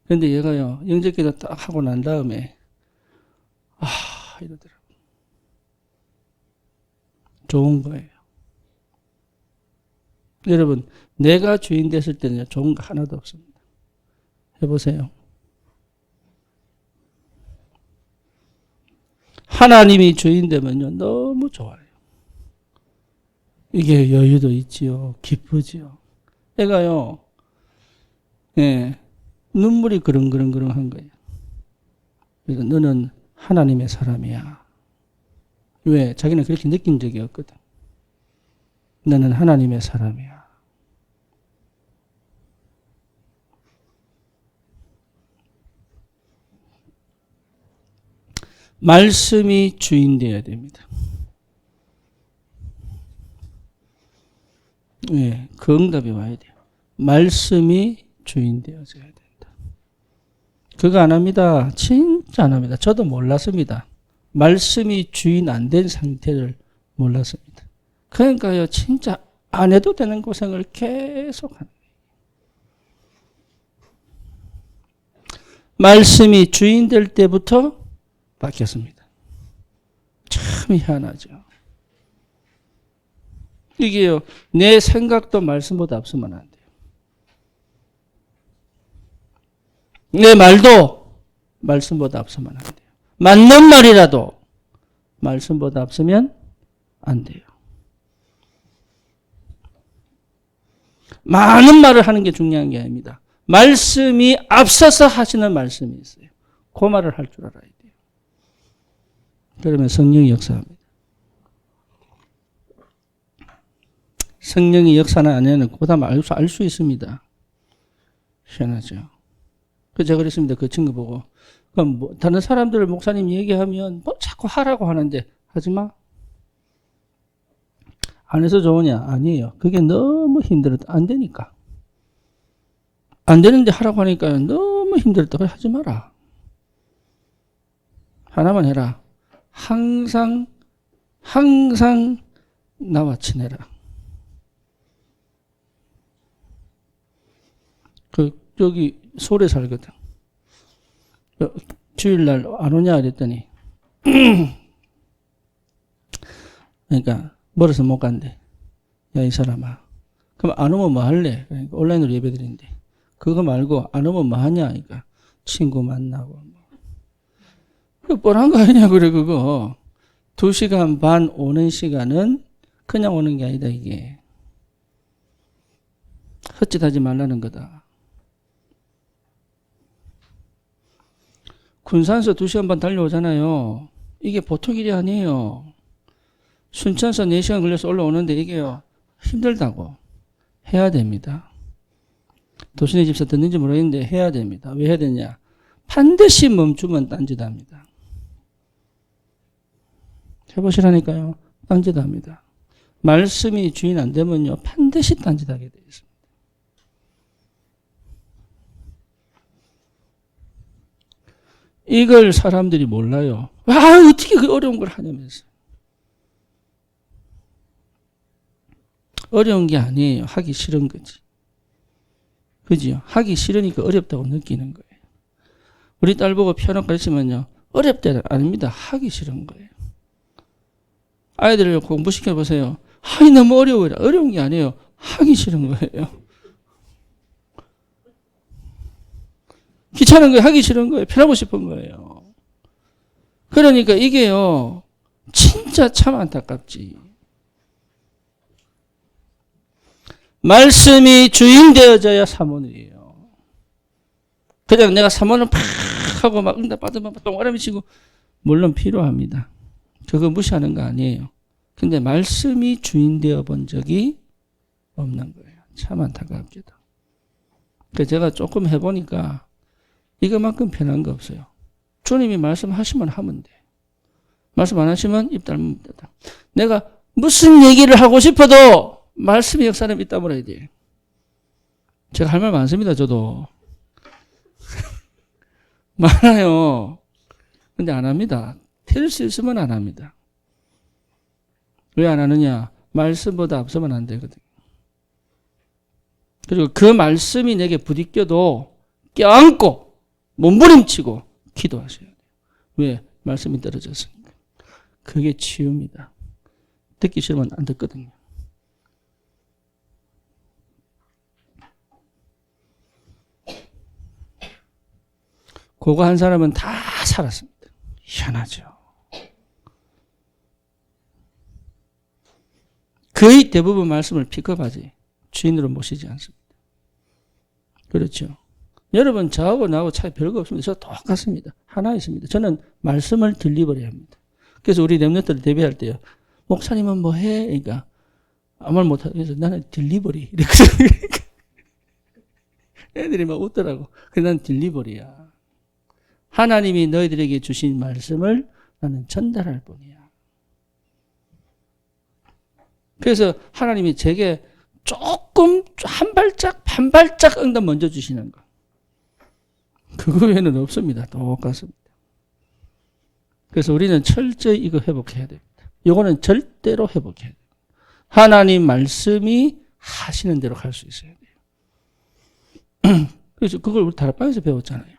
그런데 얘가요, 영접 기도 딱 하고 난 다음에 이러더라고요. 좋은 거예요. 여러분, 내가 주인 됐을 때는 좋은 거 하나도 없습니다. 해보세요. 하나님이 주인 되면요, 너무 좋아요. 이게 여유도 있지요. 기쁘지요. 애가요, 예, 눈물이 그릉그릉한 거예요. 그래서 너는 하나님의 사람이야. 왜? 자기는 그렇게 느낀 적이 없거든. 너는 하나님의 사람이야. 말씀이 주인 되어야 됩니다. 예, 그 응답이 와야 돼요. 말씀이 주인 되어져야 된다. 그거 안 합니다. 진짜 안 합니다. 저도 몰랐습니다. 말씀이 주인 안 된 상태를 몰랐습니다. 그러니까요, 진짜 안 해도 되는 고생을 계속 하는 거예요. 말씀이 주인 될 때부터 바뀌었습니다. 참 희한하죠. 이게요, 내 생각도 말씀보다 앞서면 안 돼요. 내 말도 말씀보다 앞서면 안 돼요. 맞는 말이라도 말씀보다 앞서면 안 돼요. 많은 말을 하는 게 중요한 게 아닙니다. 말씀이 앞서서 하시는 말씀이 있어요. 그 말을 할 줄 알아야 돼요. 그러면 성령이 역사합니다. 성령이 역사는 안 하는 고다 알 수 있습니다. 희한하죠. 제가 그랬습니다. 그 친구 보고. 그럼 뭐 다른 사람들 목사님 얘기하면 뭐 자꾸 하라고 하는데 하지 마. 안 해서 좋으냐? 아니에요. 그게 너무 힘들었다. 안 되니까. 안 되는데 하라고 하니까 너무 힘들었다. 그래 하지 마라. 하나만 해라. 항상 나와 친해라. 저기 서울에 살거든. 주일날 안 오냐 그랬더니 그러니까 멀어서 못 간대. 야, 이 사람아. 그럼 안 오면 뭐 할래? 그러니까 온라인으로 예배드린대. 그거 말고 안 오면 뭐 하냐? 그러니까 친구 만나고. 그 뻔한 거 아니냐 그래 그거. 2시간 반 오는 시간은 그냥 오는 게 아니다 이게. 헛짓하지 말라는 거다. 군산서 2시간 반 달려오잖아요. 이게 보통 일이 아니에요. 순천서 4시간 걸려서 올라오는데 이게요. 힘들다고. 해야 됩니다. 도신의 집사 듣는지 모르겠는데 해야 됩니다. 왜 해야 되냐. 반드시 멈추면 딴짓합니다. 해보시라니까요. 딴짓합니다. 말씀이 주인 안 되면요. 반드시 딴짓하게 되어 있습니다. 이걸 사람들이 몰라요. 어떻게 그 어려운 걸 하냐면서. 어려운 게 아니에요. 하기 싫은 거지. 그지요? 하기 싫으니까 어렵다고 느끼는 거예요. 우리 딸 보고 피아노 가르치면요. 어렵다는 아닙니다. 하기 싫은 거예요. 아이들을 공부시켜보세요. 너무 어려워요. 어려운 게 아니에요. 하기 싫은 거예요. 귀찮은 거예요. 하기 싫은 거예요. 편하고 싶은 거예요. 그러니까 이게요. 진짜 참 안타깝지. 말씀이 주인 되어져야 사모늘이에요. 그냥 내가 사모늘 팍 하고 막 응답 받으면 동그라미 치고 물론 필요합니다. 그거 무시하는 거 아니에요. 근데 말씀이 주인 되어 본 적이 없는 거예요. 참 안타깝게도. 그래서 제가 조금 해보니까 이거만큼 편한 거 없어요. 주님이 말씀하시면 하면 돼. 말씀 안 하시면 입 다물다. 내가 무슨 얘기를 하고 싶어도 말씀의 역사는 입 다물어야 돼. 제가 할 말 많습니다. 저도. 많아요. 근데 안 합니다. 틀릴 수 있으면 안 합니다. 왜 안 하느냐? 말씀보다 앞서면 안 되거든요. 그리고 그 말씀이 내게 부딪혀도 껴안고 몸부림치고 기도하셔야 돼요. 왜? 말씀이 떨어졌으니까. 그게 치유입니다. 듣기 싫으면 안 듣거든요. 그거 한 사람은 다 살았습니다. 희한하죠. 거의 대부분 말씀을 픽업하지 주인으로 모시지 않습니다. 그렇죠. 여러분 저하고 나하고 차이 별거 없습니다. 저 똑같습니다. 하나 있습니다. 저는 말씀을 딜리버리 합니다. 그래서 우리 렘넌트를 대비할 때요. 목사님은 뭐 해? 그러니까 아무 말 못하고 그래서 나는 딜리버리 이랬거든요. 애들이 막 웃더라고. 그래서 난 딜리버리야. 하나님이 너희들에게 주신 말씀을 나는 전달할 뿐이야. 그래서 하나님이 제게 조금 한 발짝 반 발짝 응답 먼저 주시는 거. 그거 외에는 없습니다. 똑같습니다. 그래서 우리는 철저히 이거 회복해야 됩니다. 이거는 절대로 회복해야 돼요. 하나님 말씀이 하시는 대로 갈 수 있어야 돼요. 그래서 그걸 우리 다락방에서 배웠잖아요.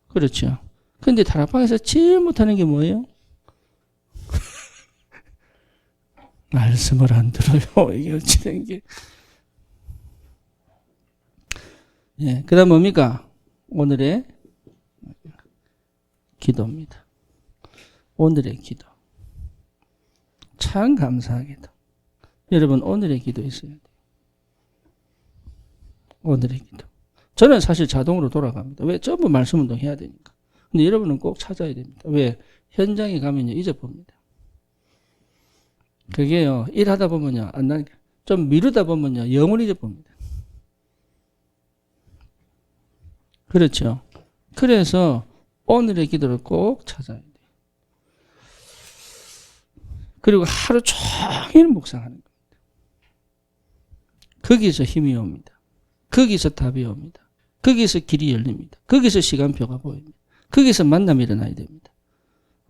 그렇죠. 근데 다락방에서 제일 못하는 게 뭐예요? 말씀을 안 들어요. 이게 어찌 된 게. 예, 그 다음 뭡니까? 오늘의 기도입니다. 오늘의 기도. 참 감사하게도. 여러분, 오늘의 기도 있어야 돼요. 오늘의 기도. 저는 사실 자동으로 돌아갑니다. 왜? 전부 말씀 운동 해야 되니까. 근데 여러분은 꼭 찾아야 됩니다. 왜? 현장에 가면요, 잊어봅니다. 그게요, 일하다 보면요, 안 나니까. 좀 미루다 보면요, 영원히 잊어봅니다. 그렇죠. 그래서 오늘의 기도를 꼭 찾아야 돼요. 그리고 하루 종일 묵상하는 겁니다. 거기서 힘이 옵니다. 거기서 답이 옵니다. 거기서 길이 열립니다. 거기서 시간표가 보입니다. 거기서 만남이 일어나야 됩니다.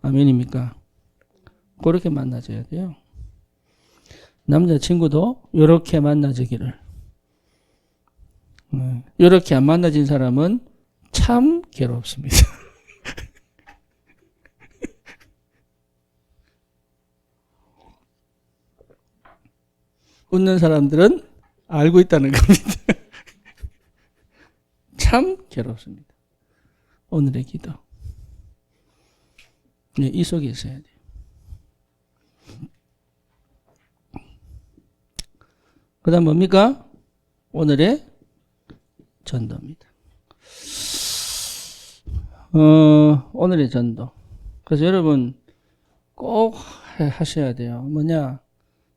아멘입니까? 그렇게 만나줘야 돼요. 남자친구도 이렇게 만나주기를. 이렇게 안 만나진 사람은 참 괴롭습니다. 웃는 사람들은 알고 있다는 겁니다. 참 괴롭습니다. 오늘의 기도. 네, 이 속에 있어야 돼요. 그 다음 뭡니까? 오늘의 전도입니다. 오늘의 전도. 그래서 여러분 꼭 하셔야 돼요. 뭐냐?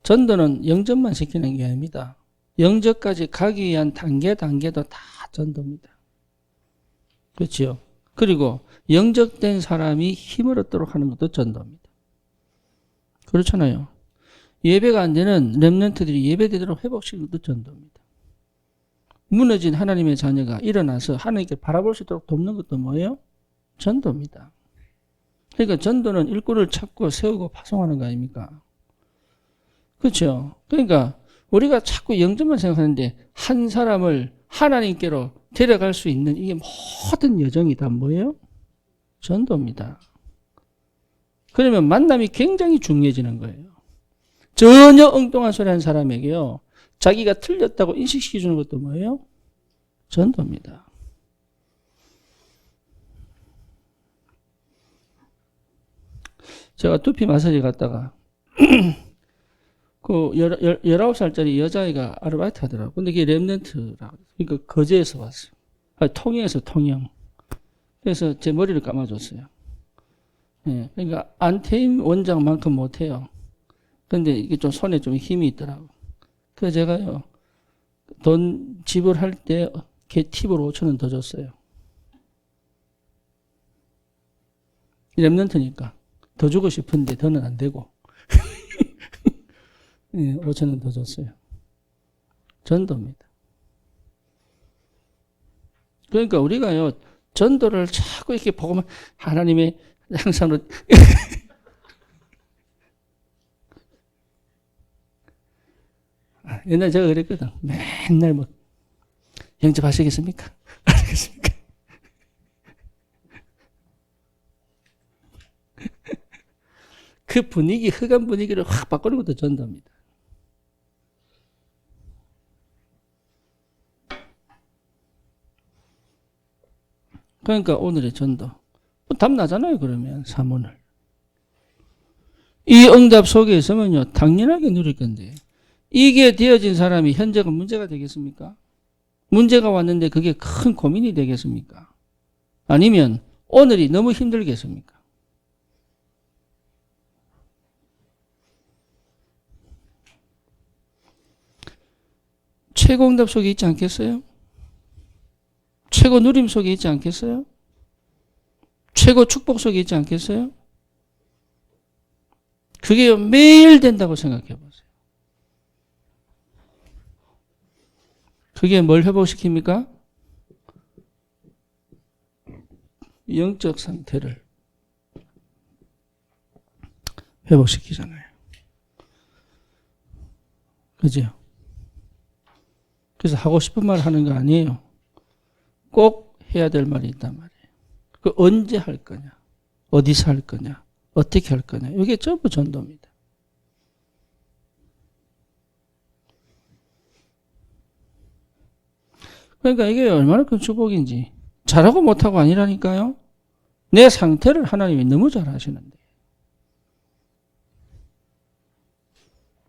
전도는 영접만 시키는 게 아닙니다. 영접까지 가기 위한 단계도 다 전도입니다. 그렇죠? 그리고 영접된 사람이 힘을 얻도록 하는 것도 전도입니다. 그렇잖아요. 예배가 안 되는 렘넌트들이 예배되도록 회복시키는 것도 전도입니다. 무너진 하나님의 자녀가 일어나서 하나님께 바라볼 수 있도록 돕는 것도 뭐예요? 전도입니다. 그러니까 전도는 일꾼을 찾고 세우고 파송하는 거 아닙니까? 그렇죠? 그러니까 우리가 자꾸 영접만 생각하는데 한 사람을 하나님께로 데려갈 수 있는 이게 모든 여정이 다 뭐예요? 전도입니다. 그러면 만남이 굉장히 중요해지는 거예요. 전혀 엉뚱한 소리 하는 사람에게요, 자기가 틀렸다고 인식시켜주는 것도 뭐예요? 전도입니다. 제가 두피 마사지 갔다가 그 19살짜리 여자아이가 아르바이트 하더라고요. 근데 그게 랩런트라고. 그러니까 거제에서 왔어요. 아니, 통영에서 통영. 그래서 제 머리를 감아줬어요. 예, 그러니까 안태임 원장만큼 못해요. 근데 이게 좀 손에 좀 힘이 있더라고. 그래서 제가요, 돈 지불할 때 걔 팁으로 5천 원 더 줬어요. 랩런트니까 더 주고 싶은데 더는 안 되고 5천 원 더 줬어요. 전도입니다. 그러니까 우리가요 전도를 자꾸 이렇게 보고만 하나님의 항상 옛날에 제가 그랬거든. 맨날 뭐 영접하시겠습니까? 알겠습니까? 그 분위기, 흑암 분위기를 확 바꾸는 것도 전도입니다. 그러니까 오늘의 전도. 답 나잖아요, 그러면. 사문을. 이 응답 속에 있으면요, 당연하게 누릴 건데, 이게 되어진 사람이 현재가 문제가 되겠습니까? 문제가 왔는데 그게 큰 고민이 되겠습니까? 아니면 오늘이 너무 힘들겠습니까? 최고 응답 속에 있지 않겠어요? 최고 누림 속에 있지 않겠어요? 최고 축복 속에 있지 않겠어요? 그게 매일 된다고 생각해 보세요. 그게 뭘 회복시킵니까? 영적 상태를 회복시키잖아요. 그죠? 그래서 하고 싶은 말 하는 거 아니에요. 꼭 해야 될 말이 있단 말이에요. 그 언제 할 거냐? 어디서 할 거냐? 어떻게 할 거냐? 이게 전부 전도입니다. 그러니까 이게 얼마나 큰 축복인지. 잘하고 못하고 아니라니까요. 내 상태를 하나님이 너무 잘 아시는데.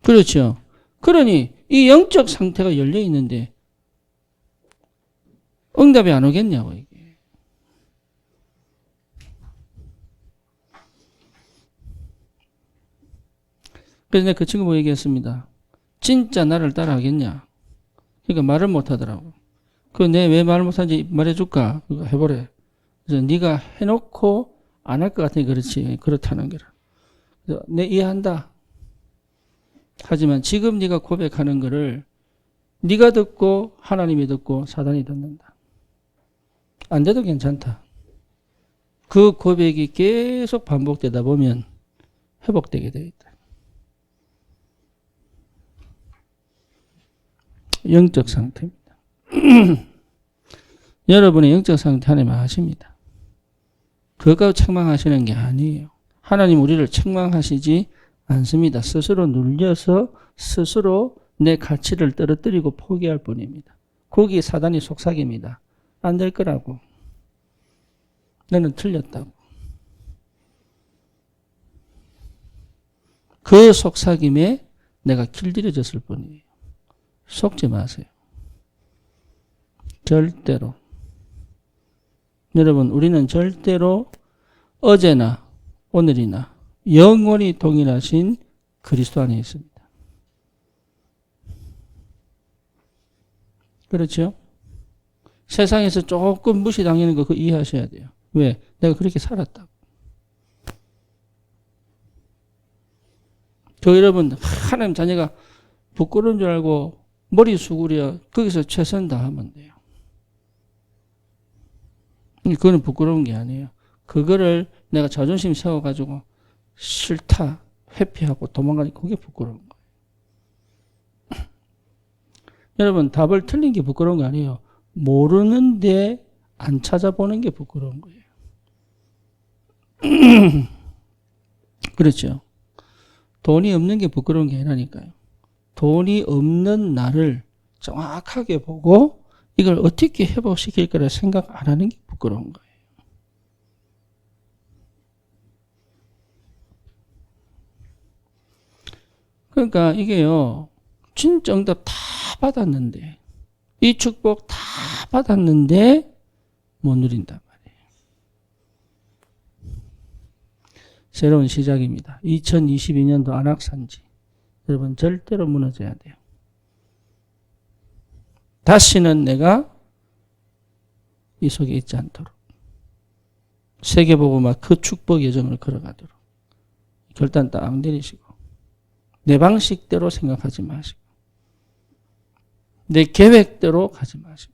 그렇죠. 그러니 이 영적 상태가 열려 있는데 응답이 안 오겠냐고 이게. 그래서 내가 그 친구 뭐 얘기했습니다. 진짜 나를 따라하겠냐. 그러니까 말을 못하더라고. 그 내 왜 말 못하는지 말해줄까? 그거 해보래. 그래서 네가 해놓고 안 할 것 같으니 그렇지. 그렇다는 거라. 그래서 내 이해한다. 하지만 지금 네가 고백하는 거를 네가 듣고 하나님이 듣고 사단이 듣는다. 안 돼도 괜찮다. 그 고백이 계속 반복되다 보면 회복되게 되어 있다. 영적 상태입니다. 여러분의 영적 상태 하나님 아십니다. 그거 책망하시는 게 아니에요. 하나님 우리를 책망하시지 않습니다. 스스로 눌려서 스스로 내 가치를 떨어뜨리고 포기할 뿐입니다. 거기 사단이 속삭입니다. 안 될 거라고. 너는 틀렸다고. 그 속삭임에 내가 길들여졌을 뿐이에요. 속지 마세요. 절대로. 여러분, 우리는 절대로 어제나 오늘이나 영원히 동일하신 그리스도 안에 있습니다. 그렇죠? 세상에서 조금 무시당하는 거 그거 이해하셔야 돼요. 왜? 내가 그렇게 살았다고. 저 여러분, 하나님 자녀가 부끄러운 줄 알고 머리 수그려 거기서 최선 다하면 돼요. 그거는 부끄러운 게 아니에요. 그거를 내가 자존심 세워가지고 싫다, 회피하고 도망가니까 그게 부끄러운 거예요. 여러분, 답을 틀린 게 부끄러운 거 아니에요. 모르는데 안 찾아보는 게 부끄러운 거예요. 그렇죠. 돈이 없는 게 부끄러운 게 아니라니까요. 돈이 없는 나를 정확하게 보고 이걸 어떻게 회복시킬 거라 생각 안 하는 게 부끄러운 거예요. 그러니까 이게요, 진짜 응답 다 받았는데, 이 축복 다 받았는데 못 누린단 말이에요. 새로운 시작입니다. 2022년도 안악산지. 여러분 절대로 무너져야 돼요. 다시는 내가 이 속에 있지 않도록 세계복음화 그 축복 여정을 걸어가도록 결단 딱 내리시고 내 방식대로 생각하지 마시고 내 계획대로 가지 마시고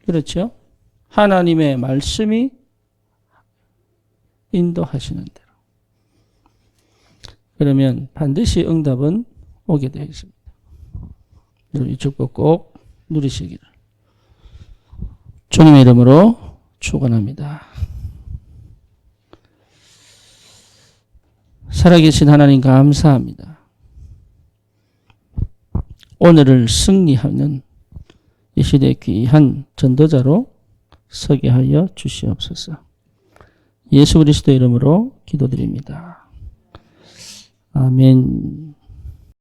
그렇죠? 하나님의 말씀이 인도하시는 대로 그러면 반드시 응답은 오게 되어 있습니다. 여러분 이 축복 꼭 누리시기를 주님의 이름으로 축원합니다. 살아계신 하나님 감사합니다. 오늘을 승리하는 이 시대의 귀한 전도자로 서게 하여 주시옵소서. 예수 그리스도 이름으로 기도드립니다. 아멘.